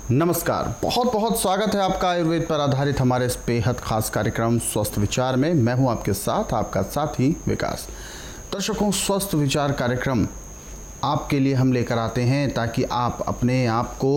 नमस्कार, बहुत बहुत स्वागत है आपका आयुर्वेद पर आधारित हमारे इस बेहद खास कार्यक्रम स्वस्थ विचार में। मैं हूं आपके साथ आपका साथी विकास। दर्शकों, स्वस्थ विचार कार्यक्रम आपके लिए हम लेकर आते हैं ताकि आप अपने आप को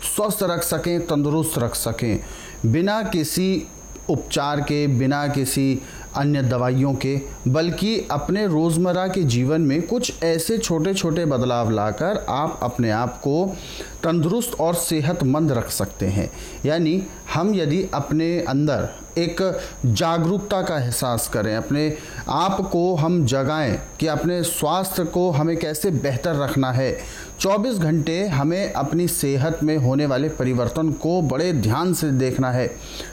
स्वस्थ रख सकें, तंदुरुस्त रख सकें, बिना किसी उपचार के, बिना किसी अन्य दवाइयों के, बल्कि अपने रोज़मर्रा के जीवन में कुछ ऐसे छोटे छोटे बदलाव लाकर आप अपने आप को तंदुरुस्त और सेहतमंद रख सकते हैं। यानी हम यदि अपने अंदर एक जागरूकता का एहसास करें, अपने आप को हम जगाएं कि अपने स्वास्थ्य को हमें कैसे बेहतर रखना है, 24 घंटे हमें अपनी सेहत में होने वाले परिवर्तन को बड़े ध्यान से देखना है,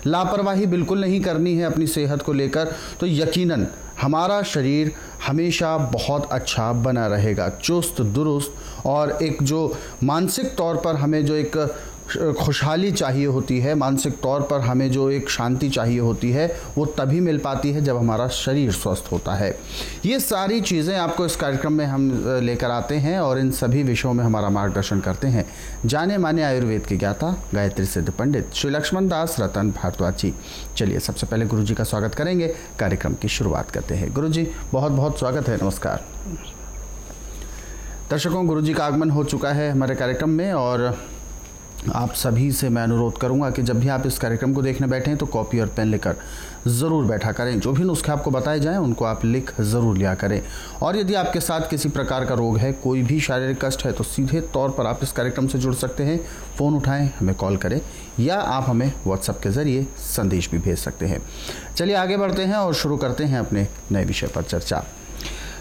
लापरवाही बिल्कुल नहीं करनी है अपनी सेहत को लेकर, तो यकीनन हमारा शरीर हमेशा बहुत अच्छा बना रहेगा, चुस्त दुरुस्त। और एक जो मानसिक तौर पर हमें जो एक खुशहाली चाहिए होती है, मानसिक तौर पर हमें जो एक शांति चाहिए होती है, वो तभी मिल पाती है जब हमारा शरीर स्वस्थ होता है। ये सारी चीज़ें आपको इस कार्यक्रम में हम लेकर आते हैं और इन सभी विषयों में हमारा मार्गदर्शन करते हैं जाने माने आयुर्वेद के ज्ञाता गायत्री सिद्ध पंडित श्री लक्ष्मण दास रतन भारद्वाज जी। चलिए सबसे पहले गुरु जी का स्वागत करेंगे, कार्यक्रम की शुरुआत करते हैं। गुरु जी बहुत बहुत स्वागत है, नमस्कार। दर्शकों, गुरु जी का आगमन हो चुका है हमारे कार्यक्रम में और आप सभी से मैं अनुरोध करूंगा कि जब भी आप इस कार्यक्रम को देखने बैठें तो कॉपी और पेन लेकर ज़रूर बैठा करें। जो भी नुस्खे आपको बताए जाएं उनको आप लिख ज़रूर लिया करें। और यदि आपके साथ किसी प्रकार का रोग है, कोई भी शारीरिक कष्ट है, तो सीधे तौर पर आप इस कार्यक्रम से जुड़ सकते हैं। फ़ोन उठाएं, हमें कॉल करें या आप हमें व्हाट्सएप के ज़रिए संदेश भी भेज सकते हैं। चलिए आगे बढ़ते हैं और शुरू करते हैं अपने नए विषय पर चर्चा।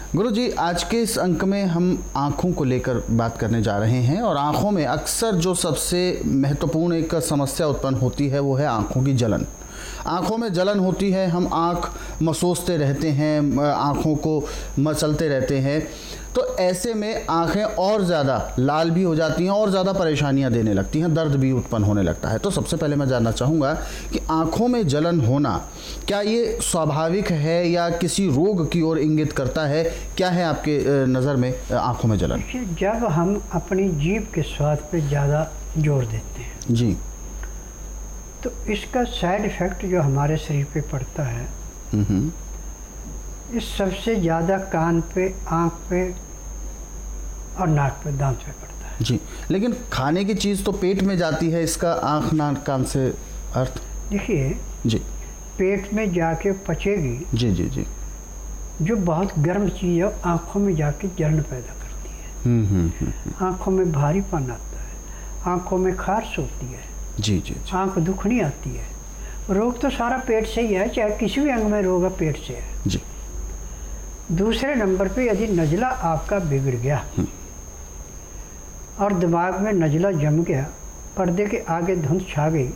गुरु जी, आज के इस अंक में हम आँखों को लेकर बात करने जा रहे हैं और आँखों में अक्सर जो सबसे महत्वपूर्ण एक समस्या उत्पन्न होती है वो है आँखों की जलन। आँखों में जलन होती है, हम आँख मसोसते रहते हैं, आँखों को मचलते रहते हैं, तो ऐसे में आँखें और ज़्यादा लाल भी हो जाती हैं और ज़्यादा परेशानियां देने लगती हैं, दर्द भी उत्पन्न होने लगता है। तो सबसे पहले मैं जानना चाहूँगा कि आँखों में जलन होना क्या ये स्वाभाविक है या किसी रोग की ओर इंगित करता है? क्या है आपके नज़र में आँखों में जलन? जब हम अपनी जीभ के स्वाद पे ज़्यादा जोर देते हैं जी, तो इसका साइड इफ़ेक्ट जो हमारे शरीर पे पड़ता है, इस सबसे ज़्यादा कान पे, आँख पे और नाक पे, दांत पे पड़ता है। जी, लेकिन खाने की चीज़ तो पेट में जाती है, इसका आँख नाक कान से अर्थ? देखिए जी, पेट में जाके पचेगी। जी जी जी। जो बहुत गर्म चीज़ है आँखों में जाके जलन पैदा करती है। आँखों में भारीपन आता है, आँखों में खारिश होती है, जी जी, आँख दुखनी आती है। रोग तो सारा पेट से ही है, चाहे किसी भी अंग में रोग है पेट से है। जी। दूसरे नंबर पे यदि नज़ला आपका बिगड़ गया और दिमाग में नज़ला जम गया, पर्दे के आगे धुंध छा गई,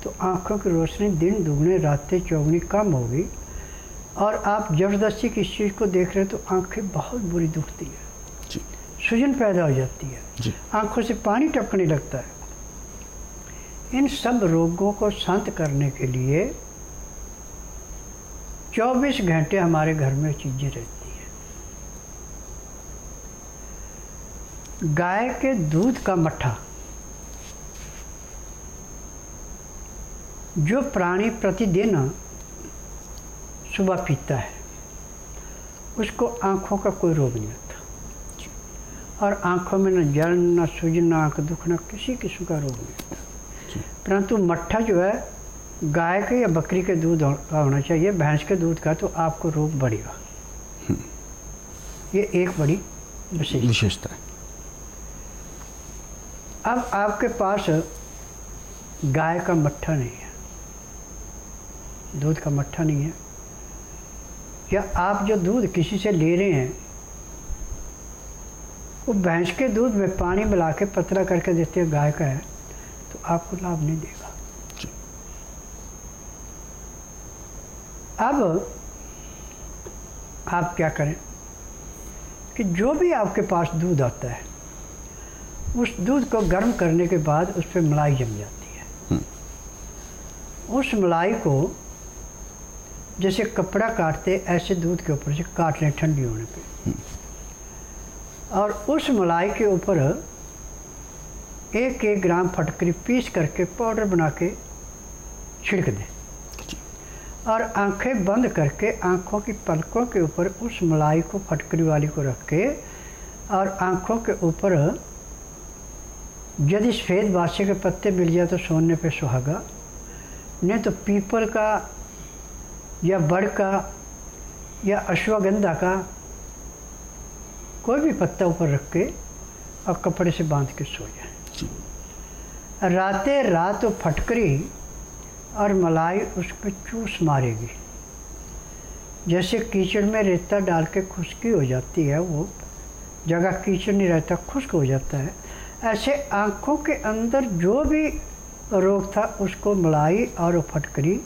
तो आँखों की रोशनी दिन दुगने रातें चौगुनी कम होगी और आप ज़बरदस्ती किसी चीज़ को देख रहे हैं तो आँखें बहुत बुरी दुखती है, सूजन पैदा हो जाती है, आँखों से पानी टपकने लगता है। इन सब रोगों को शांत करने के लिए 24 घंटे हमारे घर में चीज़ें रहती हैं। गाय के दूध का मट्ठा, जो प्राणी प्रतिदिन सुबह पीता है, उसको आँखों का कोई रोग नहीं होता और आँखों में न जलन, न सूजन, न आँख दुखना, किसी किस्म का रोग नहीं होता। परंतु मट्ठा जो है गाय के या बकरी के दूध का होना चाहिए, भैंस के दूध का, तो आपको रोग बढ़ेगा। ये एक बड़ी विशेषता है। अब आपके पास गाय का मट्ठा नहीं है, दूध का मट्ठा नहीं है, या आप जो दूध किसी से ले रहे हैं वो भैंस के दूध में पानी मिला के पतला करके देते हैं, गाय का है, तो आपको लाभ नहीं देगा। अब आप क्या करें कि जो भी आपके पास दूध आता है, उस दूध को गर्म करने के बाद उस पर मलाई जम जाती है। उस मलाई को जैसे कपड़ा काटते ऐसे दूध के ऊपर से काट लें ठंडी होने पे, और उस मलाई के ऊपर 1-1 ग्राम फटकरी पीस करके पाउडर बना के छिड़क दें और आंखें बंद करके आंखों की पलकों के ऊपर उस मलाई को, फटकरी वाली को रख के, और आंखों के ऊपर यदि सफ़ेद बादशाह के पत्ते मिल जाए तो सोने पे सुहागा, नहीं तो पीपल का या बड़ का या अश्वगंधा का कोई भी पत्ता ऊपर रख के और कपड़े से बांध के सो जाए। रातें रात वो फटकरी और मलाई उस पर चूस मारेगी। जैसे कीचड़ में रेता डाल के खुश्की हो जाती है, वो जगह कीचड़ नहीं रहता, खुश्क हो जाता है, ऐसे आँखों के अंदर जो भी रोग था उसको मलाई और वो फटकरी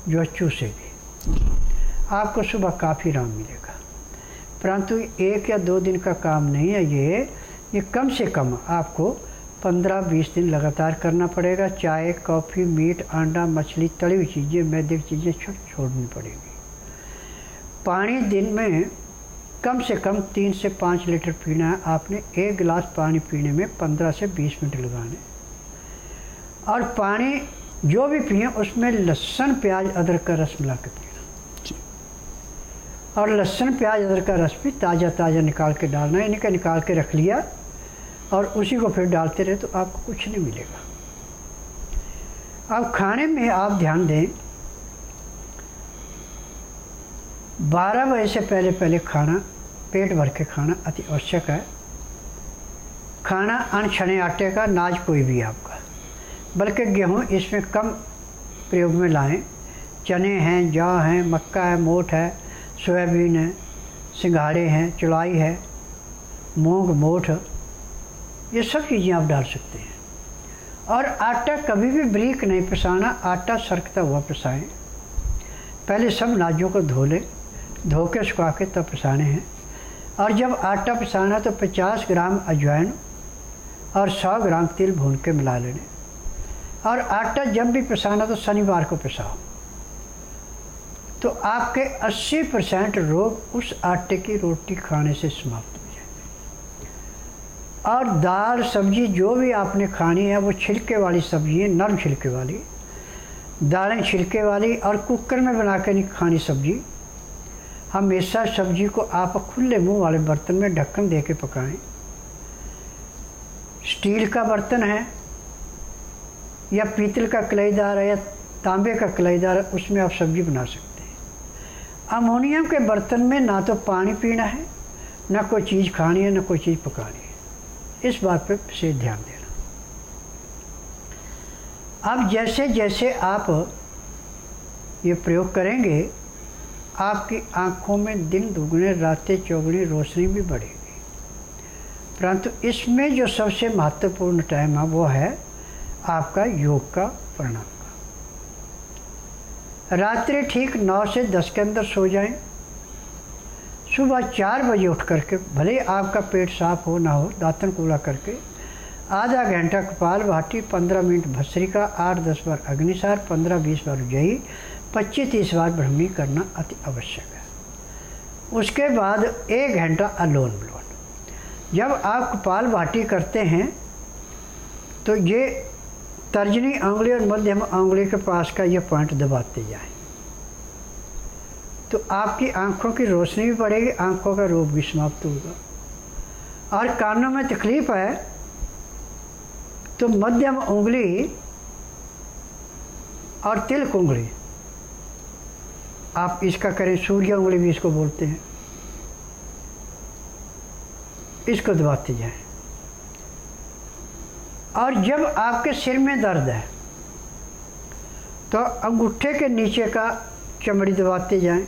जो चूसेगी। आपको सुबह काफ़ी आराम मिलेगा। परंतु 1 या 2 दिन का काम नहीं है ये कम से कम आपको 15-20 दिन लगातार करना पड़ेगा। चाय, कॉफ़ी, मीट, अंडा, मछली, तली हुई चीज़ें, मैदे की चीज़ें छोड़नी पड़ेगी। पानी दिन में कम से कम 3 से 5 लीटर पीना है। आपने 1 गिलास पानी पीने में 15 से 20 मिनट लगाने, और पानी जो भी पिए उसमें लहसुन, प्याज, अदरक का रस मिला के पीना। और लहसुन, प्याज, अदरक का रस भी ताज़ा निकाल के डालना है। इनका निकाल के रख लिया और उसी को फिर डालते रहे तो आपको कुछ नहीं मिलेगा। अब खाने में आप ध्यान दें, 12 बजे से पहले खाना, पेट भर के खाना अति आवश्यक है। खाना अनछने आटे का, नाज कोई भी आपका, बल्कि गेहूँ इसमें कम प्रयोग में लाएं। चने हैं, जौ हैं, मक्का है, मोठ है, सोयाबीन है, सिंघाड़े हैं, चौलाई है, मूंग, मोठ, ये सब चीज़ें आप डाल सकते हैं। और आटा कभी भी बारीक नहीं पिसाना, आटा सरकता हुआ पिसाएं। पहले सब नाजों को धो लें, धो के सुखा के तब पिसाने हैं। और जब आटा पिसाना तो 50 ग्राम अजवाइन और 100 ग्राम तिल भून के मिला लेने। और आटा जब भी पिसाना तो शनिवार को पिसाओ, तो आपके 80% रोग उस आटे की रोटी खाने से समाप्त हो जाएंगे। और दाल, सब्जी जो भी आपने खानी है वो छिलके वाली सब्जी है, नरम छिलके वाली दालें, छिलके वाली, और कुकर में बना के नहीं खानी सब्जी। हमेशा सब्जी को आप खुले मुंह वाले बर्तन में ढक्कन दे के पकाएं। स्टील का बर्तन है या पीतल का कलाईदार है या तांबे का कलाईदार है, उसमें आप सब्जी बना सकते हैं। अमोनियम के बर्तन में ना तो पानी पीना है, ना कोई चीज़ खानी है, ना कोई चीज़ पकानी है। इस बात पे विशेष ध्यान देना। अब जैसे जैसे आप ये प्रयोग करेंगे, आपकी आँखों में दिन दुगने रातें चौगुनी रोशनी भी बढ़ेगी। परंतु इसमें जो सबसे महत्वपूर्ण टाइम है वो है आपका योग का, प्राणायाम का। रात्रि ठीक 9 से 10 के अंदर सो जाएं। सुबह 4 बजे उठ करके, भले आपका पेट साफ हो ना हो, दातन कूला करके आधा घंटा कपालभाति, 15 मिनट भस्त्रिका, 8-10 बार अग्निसार, 15-20 बार उज्जयी, 25-30 बार ब्रह्मी करना अति आवश्यक है। उसके बाद 1 घंटा अनुलोम विलोम। जब आप कपालभाति करते हैं तो ये तर्जनी उंगली और मध्यम उंगली के पास का ये पॉइंट दबाते जाएं, तो आपकी आंखों की रोशनी भी बढ़ेगी, आंखों का रोग भी समाप्त होगा। और कानों में तकलीफ है तो मध्यम उंगली और तिलक उंगली आप इसका करें, सूर्य उंगली भी इसको बोलते हैं, इसको दबाते जाएं। और जब आपके सिर में दर्द है तो अंगूठे के नीचे का चमड़ी दबाते जाएं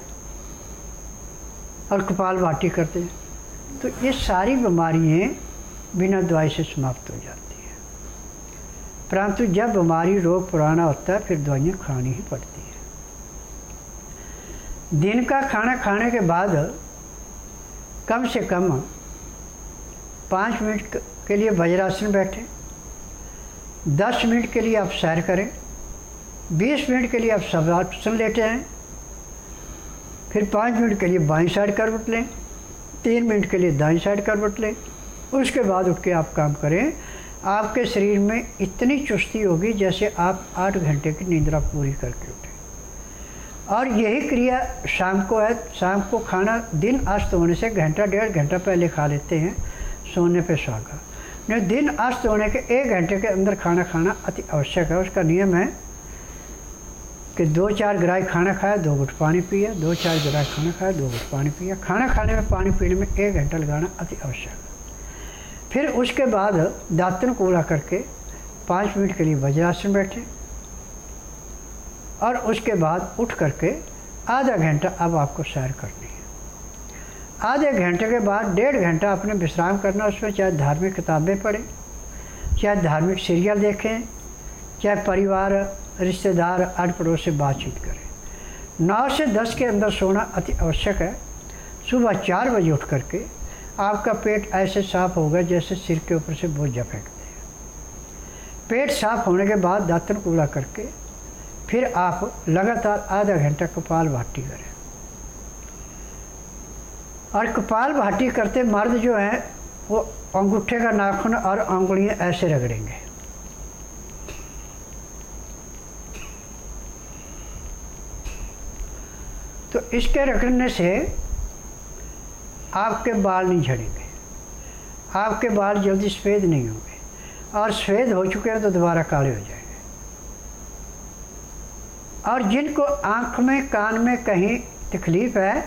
और कपालभाति करते जाएं, तो ये सारी बीमारियां बिना दवाई से समाप्त हो जाती हैं। परंतु जब बीमारी, रोग पुराना होता है फिर दवाइयाँ खानी ही पड़ती हैं। दिन का खाना खाने के बाद कम से कम 5 मिनट के लिए वज्रासन बैठें, 10 मिनट के लिए आप सैर करें, 20 मिनट के लिए आप शवासन लेटे आएँ, फिर 5 मिनट के लिए बाईं साइड करवट लें, 3 मिनट के लिए दाईं साइड करवट लें। उसके बाद उठ के आप काम करें। आपके शरीर में इतनी चुस्ती होगी जैसे आप 8 घंटे की निद्रा पूरी करके उठे। और यही क्रिया शाम को है। शाम को खाना दिन अस्त होने से घंटा 1.5 घंटा पहले खा लेते हैं सोने पे सुहागा। नहीं, दिन अस्त होने के 1 घंटे के अंदर खाना खाना अति आवश्यक है। उसका नियम है कि 2-4 ग्राही खाना खाया, 2 घुट पानी पिया, 2-4 ग्राही खाना खाया, 2 घुट पानी पिया। खाना खाने में पानी पीने में 1 घंटा लगाना अति आवश्यक है। फिर उसके बाद दातन कूड़ा करके 5 मिनट के लिए वज्रासन बैठे और उसके बाद उठ करके आधा घंटा अब आपको सैर करनी है। आधे घंटे के बाद 1.5 घंटा अपने विश्राम करना। उसमें चाहे धार्मिक किताबें पढ़ें, चाहे धार्मिक सीरियल देखें, चाहे परिवार रिश्तेदार आड़ पड़ोस से बातचीत करें। 9 से 10 के अंदर सोना अति आवश्यक है। सुबह 4 बजे उठ करके आपका पेट ऐसे साफ होगा जैसे सिर के ऊपर से बोझ फेंकते हैं। पेट साफ होने के बाद दातन कूड़ा करके फिर आप लगातार आधा घंटा कपालभाति करें। और कपालभाति करते मर्द जो है वो अंगूठे का नाखून और उंगलियां ऐसे रगड़ेंगे। तो इसके रगड़ने से आपके बाल नहीं झड़ेंगे, आपके बाल जल्दी सफ़ेद नहीं होंगे और सफ़ेद हो चुके हैं तो दोबारा काले हो जाएंगे। और जिनको आँख में कान में कहीं तकलीफ़ है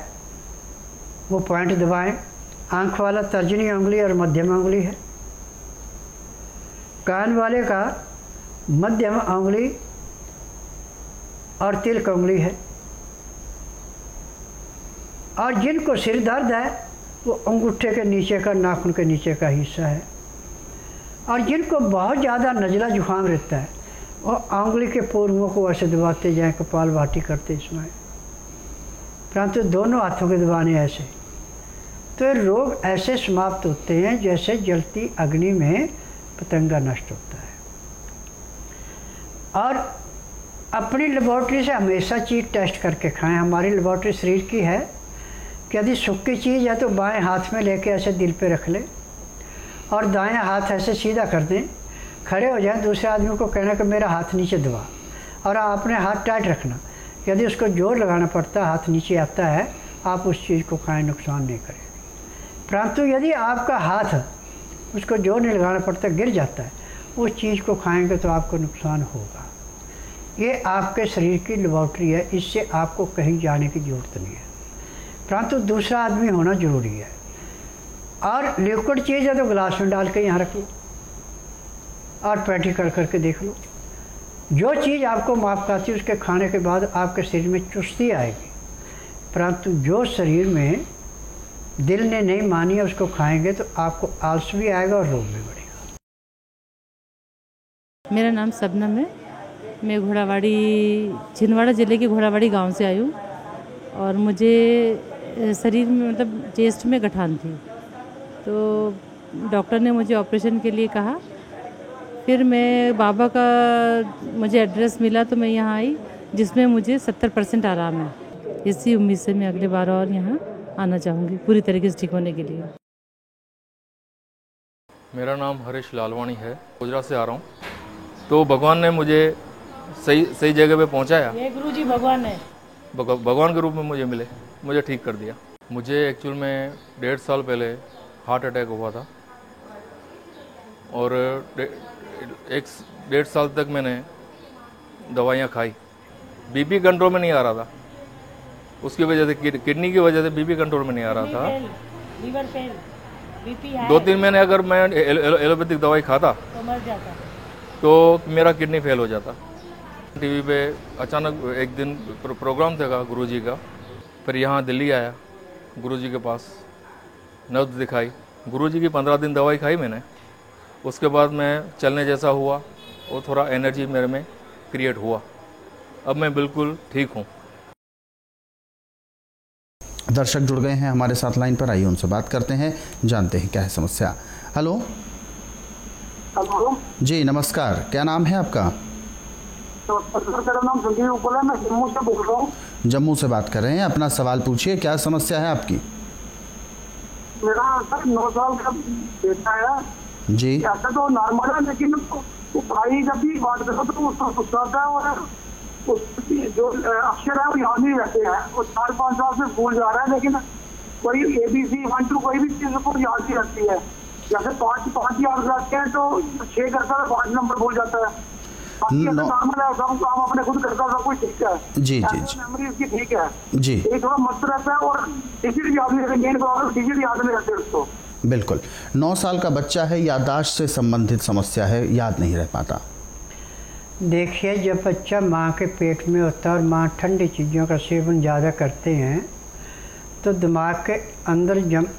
वो पॉइंट दबाएं। आँख वाला तर्जनी उंगली और मध्यम उंगली है, कान वाले का मध्यम उंगली और तिलक उंगली है। और जिनको सिर दर्द है वो अंगूठे के नीचे का नाखून के नीचे का हिस्सा है। और जिनको बहुत ज़्यादा नज़ला जुकाम रहता है वो उंगली के पोरुओं को ऐसे दबाते जाएं, कपालभाति करते इसमें, परंतु दोनों हाथों के दबाने ऐसे। तो ये रोग ऐसे समाप्त होते हैं जैसे जलती अग्नि में पतंगा नष्ट होता है। और अपनी लेबॉर्ट्री से हमेशा चीज़ टेस्ट करके खाएं। हमारी लेबॉर्ट्री शरीर की है कि यदि सूखी चीज़ है तो बाएं हाथ में लेके ऐसे दिल पे रख लें और दाएं हाथ ऐसे सीधा कर दें, खड़े हो जाएं। दूसरे आदमी को कहना कि मेरा हाथ नीचे दबा और अपने हाथ टाइट रखना। यदि उसको जोर लगाना पड़ता है, हाथ नीचे आता है, आप उस चीज़ को खाएं, नुकसान नहीं करेगी। परंतु यदि आपका हाथ उसको जोर नहीं लगाना पड़ता, गिर जाता है, उस चीज़ को खाएंगे तो आपको नुकसान होगा। ये आपके शरीर की लेबॉर्ट्री है, इससे आपको कहीं जाने की ज़रूरत नहीं है, परंतु दूसरा आदमी होना ज़रूरी है। और लिक्विड चीज़ है तो गिलास में डाल के यहाँ रख लो और पैटी कर करके देख लो। जो चीज़ आपको माफ़ करती है उसके खाने के बाद आपके शरीर में चुस्ती आएगी, परंतु जो शरीर में दिल ने नहीं मानी है उसको खाएंगे तो आपको आलस भी आएगा और रोग भी बढ़ेगा। मेरा नाम सबनम है। मैं घोड़ावाड़ी, छिंदवाड़ा ज़िले के घोड़ावाड़ी गांव से आई हूँ और मुझे शरीर में मतलब चेस्ट में गठान थी, तो डॉक्टर ने मुझे ऑपरेशन के लिए कहा। फिर मैं बाबा का मुझे एड्रेस मिला तो मैं यहाँ आई, जिसमें मुझे 70% आराम है। इसी उम्मीद से मैं अगले बार और यहाँ आना चाहूँगी पूरी तरीके से ठीक होने के लिए। मेरा नाम हरीश लालवाणी है, गुजरात से आ रहा हूँ। तो भगवान ने मुझे सही जगह पे पहुँचाया। ये गुरु जी भगवान है, भगवान के रूप में मुझे मिले, मुझे ठीक कर दिया। मुझे एक्चुअल में 1.5 साल पहले हार्ट अटैक हुआ था और 1.5 साल तक मैंने दवाइयाँ खाई। बीपी कंट्रोल में नहीं आ रहा था, उसकी वजह से किडनी की वजह से बीपी कंट्रोल में नहीं आ रहा था। लीवर फेल, बीपी है। 2-3 महीने अगर मैं एलोपैथिक दवाई खाता तो मर जाता, तो मेरा किडनी फेल हो जाता। टीवी पे अचानक एक दिन प्रोग्राम था गुरुजी का, फिर यहाँ दिल्ली आया गुरुजी के पास, नब्ज दिखाई। गुरुजी की 15 दिन दवाई खाई मैंने, उसके बाद मैं चलने जैसा हुआ और थोड़ा एनर्जी मेरे में क्रिएट हुआ। अब मैं बिल्कुल ठीक हूँ। दर्शक जुड़ गए हैं हमारे साथ लाइन पर, आइए उनसे बात करते हैं, जानते हैं क्या है समस्या। हेलो जी, नमस्कार, क्या नाम है आपका? मेरा नाम संजीव उपल है, मैं जम्मू से बोल रहा हूँ। जम्मू से बात कर रहे हैं, अपना सवाल पूछिए, क्या समस्या है आपकी? मेरा सर 9 साल का बेटा है, जी। ऐसा तो नॉर्मल है, लेकिन वो भाई जब भी बात करता तो उसको गुस्सा आता है और जो अक्षर है वो याद नहीं रहते हैं। वो 4-5 साल से भूल जा रहा है, लेकिन कोई ABC 1 2 कोई भी चीज को याद नहीं रहती है। जैसे 5 याद रखते हैं तो 6 करता है, 5 नंबर भूल जाता है। नॉर्मल है, सब काम अपने खुद करता है, सब कुछ ठीक है। जी। मेमोरी उसकी ठीक है जी। ये थोड़ा मस्त रहता है और डिजिट याद नहीं रहते, मेन प्रॉब्लम डिजिट याद नहीं रहते उसको। बिल्कुल, 9 साल का बच्चा है, याददाश्त से संबंधित समस्या है, याद नहीं रह पाता। देखिए, जब बच्चा माँ के पेट में होता है और माँ ठंडी चीज़ों का सेवन ज़्यादा करते हैं तो दिमाग के अंदर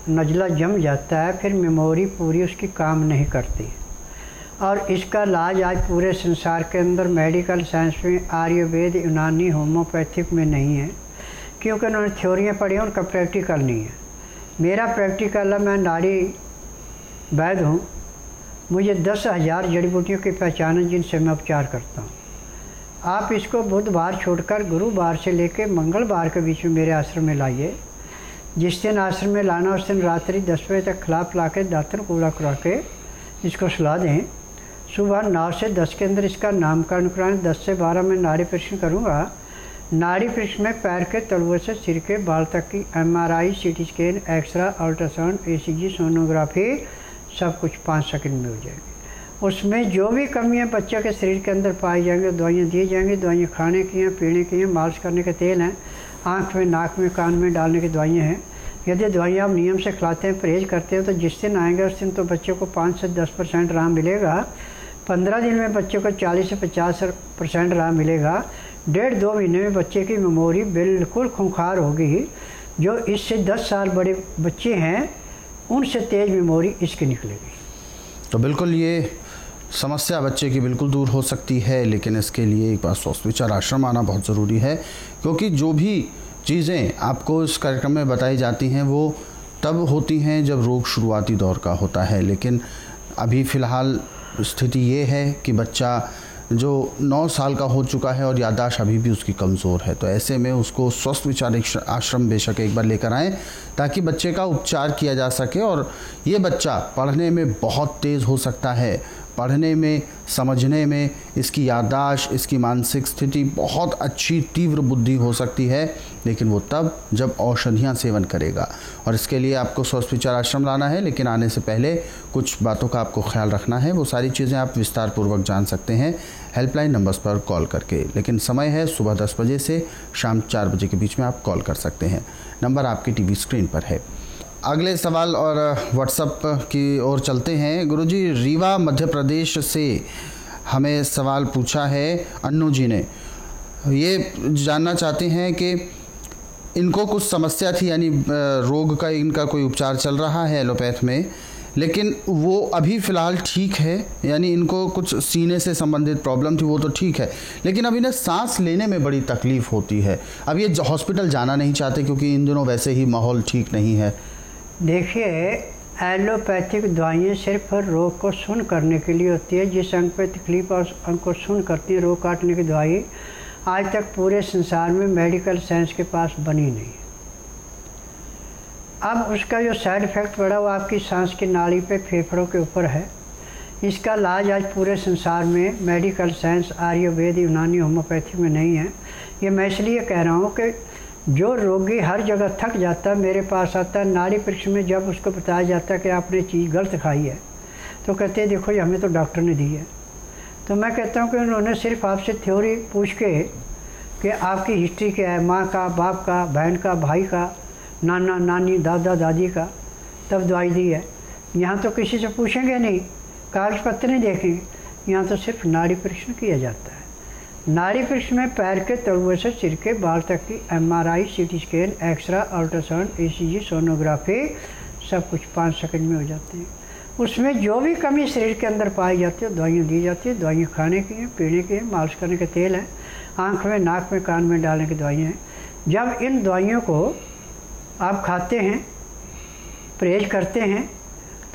नज़ला जम जाता है, फिर मेमोरी पूरी उसकी काम नहीं करती। और इसका इलाज आज पूरे संसार के अंदर मेडिकल साइंस में, आयुर्वेद, यूनानी, होम्योपैथिक में नहीं है, क्योंकि उन्होंने थ्योरियाँ पढ़ी हैं, उनका प्रैक्टिकल नहीं है। मेरा प्रैक्टिकल है, मैं नाड़ी वैद्य हूँ, मुझे 10,000 जड़ी बूटियों की पहचान है जिनसे मैं उपचार करता हूँ। आप इसको बुधवार छोड़कर गुरुवार से लेकर मंगलवार के बीच में मेरे आश्रम में लाइए। जिस दिन आश्रम में लाना उस दिन रात्रि 10 बजे तक खिला पिला के दातन कूड़ा करा के इसको सुला दें। सुबह 9 से 10 के अंदर इसका नामकरण कराएं। 10 से 12 में नाड़ी परीक्षण करूँगा। नाड़ी परीक्षण में पैर के तलुए से सिर के बाल तक की MRI, CT scan, X ray, ultrasound, ECG, sonography सब कुछ 5 सेकंड में हो जाएगी। उसमें जो भी कमियां बच्चे के शरीर के अंदर पाई जाएंगी, दवाइयाँ दी जाएंगी। दवाइयाँ खाने की हैं, पीने की हैं, मालिश करने के तेल हैं, आँख में, नाक में, कान में डालने की दवाइयाँ हैं। यदि दवाइयाँ आप नियम से खिलाते हैं, परहेज करते हैं, तो जिस दिन आएंगे उस दिन तो बच्चे को 5 से 10% आराम मिलेगा। 15 दिन में बच्चे को 40 से 50% आराम मिलेगा। 1.5-2 महीने में बच्चे की मेमोरी बिल्कुल खूंखार होगी। जो इससे 10 साल बड़े बच्चे हैं उनसे तेज़ मेमोरी इसकी निकलेगी। तो बिल्कुल ये समस्या बच्चे की बिल्कुल दूर हो सकती है, लेकिन इसके लिए एक बार स्वस्थ विचार आश्रम आना बहुत ज़रूरी है, क्योंकि जो भी चीज़ें आपको इस कार्यक्रम में बताई जाती हैं वो तब होती हैं जब रोग शुरुआती दौर का होता है। लेकिन अभी फ़िलहाल स्थिति ये है कि बच्चा जो 9 साल का हो चुका है और याददाश्त अभी भी उसकी कमज़ोर है, तो ऐसे में उसको स्वस्थ विचार आश्रम बेशक एक बार लेकर आएँ ताकि बच्चे का उपचार किया जा सके। और ये बच्चा पढ़ने में बहुत तेज़ हो सकता है, पढ़ने में, समझने में, इसकी याददाश्त, इसकी मानसिक स्थिति बहुत अच्छी, तीव्र बुद्धि हो सकती है, लेकिन वो तब जब औषधियाँ सेवन करेगा। और इसके लिए आपको स्वस्थ विचार आश्रम लाना है, लेकिन आने से पहले कुछ बातों का आपको ख्याल रखना है। वो सारी चीज़ें आप विस्तार पूर्वक जान सकते हैं हेल्पलाइन नंबर्स पर कॉल करके। लेकिन समय है सुबह 10 बजे से शाम 4 बजे के बीच में आप कॉल कर सकते हैं। नंबर आपकी टीवी स्क्रीन पर है। अगले सवाल और व्हाट्सएप की ओर चलते हैं। गुरुजी, रीवा मध्य प्रदेश से हमें सवाल पूछा है अन्नू जी ने। ये जानना चाहते हैं कि इनको कुछ समस्या थी, यानी रोग का इनका कोई उपचार चल रहा है एलोपैथ में, लेकिन वो अभी फ़िलहाल ठीक है, यानी इनको कुछ सीने से संबंधित प्रॉब्लम थी, वो तो ठीक है, लेकिन अब इन्हें सांस लेने में बड़ी तकलीफ़ होती है। अब ये हॉस्पिटल जाना नहीं चाहते क्योंकि इन दिनों वैसे ही माहौल ठीक नहीं है। देखिए, एलोपैथिक दवाइयाँ सिर्फ रोग को सुन करने के लिए होती है। जिस अंग पे तकलीफ और अंग को सुन करती है, रोग काटने की दवाई आज तक पूरे संसार में मेडिकल साइंस के पास बनी नहीं। अब उसका जो साइड इफ़ेक्ट पड़ा वो आपकी सांस की नाली पे, फेफड़ों के ऊपर है। इसका इलाज आज पूरे संसार में मेडिकल साइंस, आयुर्वेद, यूनानी, होम्योपैथिक में नहीं है। ये मैं इसलिए कह रहा हूँ कि जो रोगी हर जगह थक जाता है मेरे पास आता है, नाड़ी परीक्षण में जब उसको बताया जाता है कि आपने चीज़ गलत खाई है, तो कहते हैं देखो ये हमें तो डॉक्टर ने दी है। तो मैं कहता हूँ कि उन्होंने सिर्फ आपसे थ्योरी पूछ के कि आपकी हिस्ट्री क्या है, माँ का, बाप का, बहन का, भाई का, नाना नानी, दादा दादी का, तब दवाई दी है। यहाँ तो किसी से पूछेंगे नहीं, कागज पत्र नहीं देखेंगे, यहाँ तो सिर्फ नाड़ी परीक्षण किया जाता है। नाड़ी परीक्षण में पैर के तलुए से सिर के बाल तक की MRI, CT scan, X ray, ultrasound, ECG, sonography सब कुछ 5 सेकंड में हो जाते हैं। उसमें जो भी कमी शरीर के अंदर पाई जाती है दवाइयाँ दी जाती है। दवाइयाँ खाने की हैं, पीने की हैं, मालिश करने के तेल हैं, आँख में, नाक में, कान में डालने की दवाइयाँ हैं। जब इन दवाइयों को आप खाते हैं, परहेज करते हैं,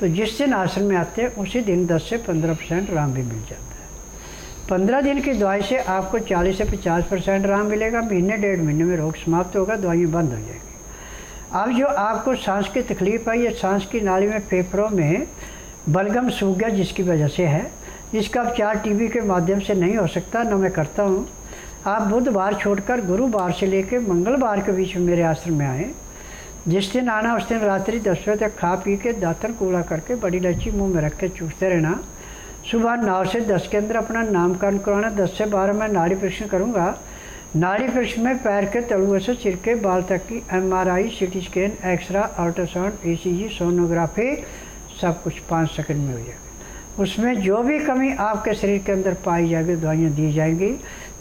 तो जिस दिन आश्रम में आते हैं उसी दिन 10 से 15% आराम भी मिल जाता है। 15 दिन की दवाई से आपको 40 से 50% आराम मिलेगा। महीने 1.5 महीने में रोग समाप्त होगा, दवाइयाँ बंद हो जाएगी। अब जो आपको सांस की तकलीफ़ है, ये सांस की नाली में, फेफड़ों में बलगम सूख गया जिसकी वजह से है। इसका उपचार टीवी के माध्यम से नहीं हो सकता, न मैं करता हूँ। आप बुधवार छोड़कर गुरुवार से लेकर मंगलवार के बीच में मेरे आश्रम में आएँ। जिस दिन आना उस दिन रात्रि 10 बजे तक खा पी के दातन कूड़ा करके बड़ी इलायची मुंह में रख के चूसते रहना। सुबह 9 से 10 के अंदर अपना नामकरण कराना। 10 से 12 मैं नाड़ी परीक्षण करूँगा। नाड़ी परीक्षण में पैर के तलुए से सिर के बाल तक की MRI, CT scan, X ray, ultrasound, ECG, sonography सब कुछ 5 सेकंड में हो जाएगा। उसमें जो भी कमी आपके शरीर के अंदर पाई जाएगी दवाइयाँ दी जाएंगी।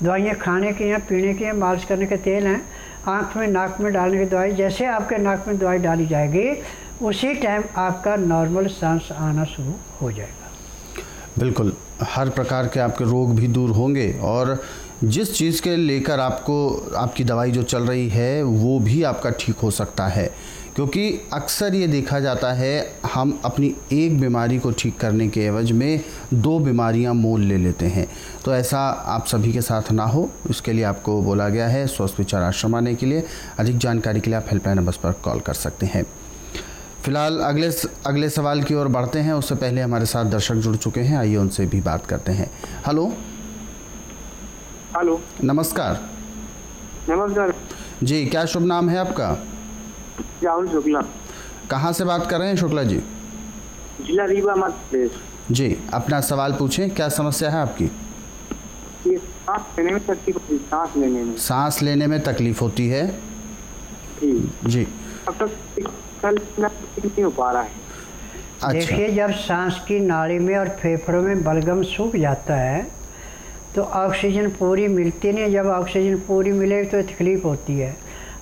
दवाइयाँ खाने की हैं, पीने की हैं, मालिश करने के तेल हैं, आँख में नाक में डालने की दवाई। जैसे आपके नाक में दवाई डाली जाएगी उसी टाइम आपका नॉर्मल सांस आना शुरू हो जाएगा। बिल्कुल, हर प्रकार के आपके रोग भी दूर होंगे और जिस चीज़ के लेकर आपकी दवाई जो चल रही है वो भी आपका ठीक हो सकता है, क्योंकि अक्सर ये देखा जाता है हम अपनी एक बीमारी को ठीक करने के एवज में 2 बीमारियां मोल ले लेते हैं। तो ऐसा आप सभी के साथ ना हो, इसके लिए आपको बोला गया है स्वस्थ विचार आश्रम आने के लिए। अधिक जानकारी के लिए आप हेल्पलाइन नंबर पर कॉल कर सकते हैं। फिलहाल अगले सवाल की ओर बढ़ते हैं। उससे पहले हमारे साथ दर्शक जुड़ चुके हैं, आइए उनसे भी बात करते हैं। हेलो हेलो, नमस्कार। नमस्कार जी, क्या शुभ नाम है आपका? राहुल शुक्ला। कहाँ से बात कर रहे हैं शुक्ला जी? जिला रीवा, मध्य प्रदेश। जी, अपना सवाल पूछें, क्या समस्या है आपकी? ये सांस लेने में तकलीफ होती है। सांस लेने में तकलीफ होती है जी। अब तक नहीं हो पा रहा है। अच्छा। देखिए, जब सांस की नाड़ी में और फेफड़ों में बलगम सूख जाता है तो ऑक्सीजन पूरी मिलती नहीं। जब ऑक्सीजन पूरी मिलेगी तो तकलीफ होती है।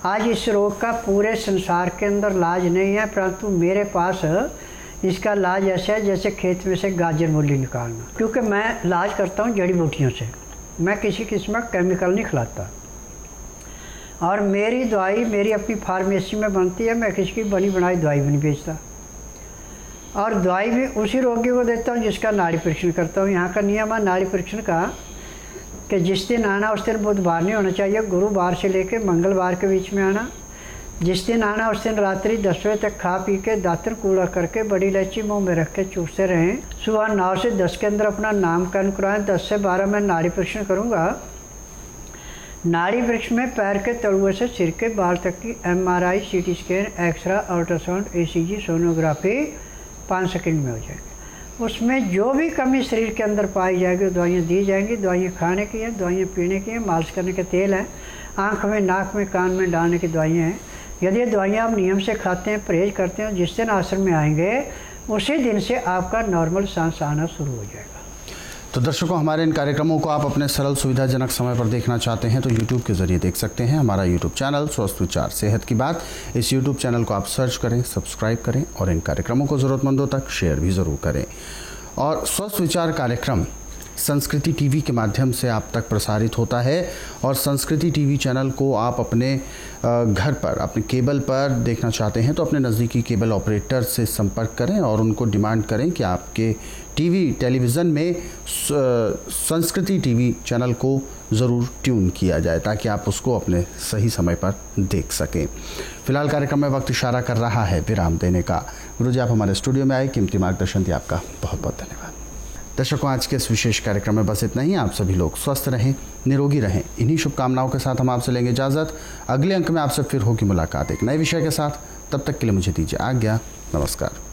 आज इस रोग का पूरे संसार के अंदर इलाज नहीं है, परंतु मेरे पास इसका इलाज ऐसा है जैसे खेत में से गाजर मूली निकालना। क्योंकि मैं इलाज करता हूँ जड़ी बूटियों से, मैं किसी किस्म का केमिकल नहीं खिलाता। और मेरी दवाई मेरी अपनी फार्मेसी में बनती है, मैं किसी की बनी बनाई दवाई भी नहीं बेचता। और दवाई भी उसी रोगी को देता हूँ जिसका नाड़ी परीक्षण करता हूँ। यहाँ का नियम है नाड़ी परीक्षण का कि जिस दिन आना उस दिन बुधवार नहीं होना चाहिए, गुरुवार से लेकर मंगलवार के बीच में आना। जिस दिन आना उस दिन रात्रि 10 बजे तक खा पी के दातन कूड़ा करके बड़ी इलायची मुँह में रख के चूसते रहें। सुबह 9 से 10 के अंदर अपना नामकरण कराएं। 10 से 12 मैं नाड़ी परीक्षण करूँगा। नाड़ी परीक्षण में पैर के तलुए से सिर के बाल तक की MRI, CT scan, X ray, ultrasound, ECG, sonography 5 second में हो जाएगी। उसमें जो भी कमी शरीर के अंदर पाई जाएगी दवाइयाँ दी जाएंगी। दवाइयाँ खाने की हैं, दवाइयाँ पीने की हैं, मालिश करने के तेल हैं, आँख में नाक में कान में डालने की दवाइयाँ हैं। यदि ये दवाइयाँ आप नियम से खाते हैं, परहेज करते हैं, जिस दिन आश्रम में आएंगे उसी दिन से आपका नॉर्मल सांस आना शुरू हो जाएगा। तो दर्शकों, हमारे इन कार्यक्रमों को आप अपने सरल सुविधाजनक समय पर देखना चाहते हैं तो YouTube के जरिए देख सकते हैं। हमारा YouTube चैनल स्वस्थ विचार सेहत की बात, इस YouTube चैनल को आप सर्च करें, सब्सक्राइब करें और इन कार्यक्रमों को ज़रूरतमंदों तक शेयर भी ज़रूर करें। और स्वस्थ विचार कार्यक्रम संस्कृति टीवी के माध्यम से आप तक प्रसारित होता है और संस्कृति टीवी चैनल को आप अपने घर पर, अपने केबल पर देखना चाहते हैं तो अपने नज़दीकी केबल ऑपरेटर से संपर्क करें और उनको डिमांड करें कि आपके टेलीविज़न में संस्कृति टीवी चैनल को ज़रूर ट्यून किया जाए ताकि आप उसको अपने सही समय पर देख सकें। फिलहाल कार्यक्रम में वक्त इशारा कर रहा है विराम देने का। गुरुजी, आप हमारे स्टूडियो में आए, कीमती मार्गदर्शन दिया, आपका बहुत बहुत धन्यवाद। दर्शकों, आज के इस विशेष कार्यक्रम में बस इतना ही। आप सभी लोग स्वस्थ रहें, निरोगी रहें, इन्हीं शुभकामनाओं के साथ हम आपसे लेंगे इजाज़त। अगले अंक में आपसे फिर होगी मुलाकात एक नए विषय के साथ। तब तक के लिए मुझे दीजिए आज्ञा। नमस्कार।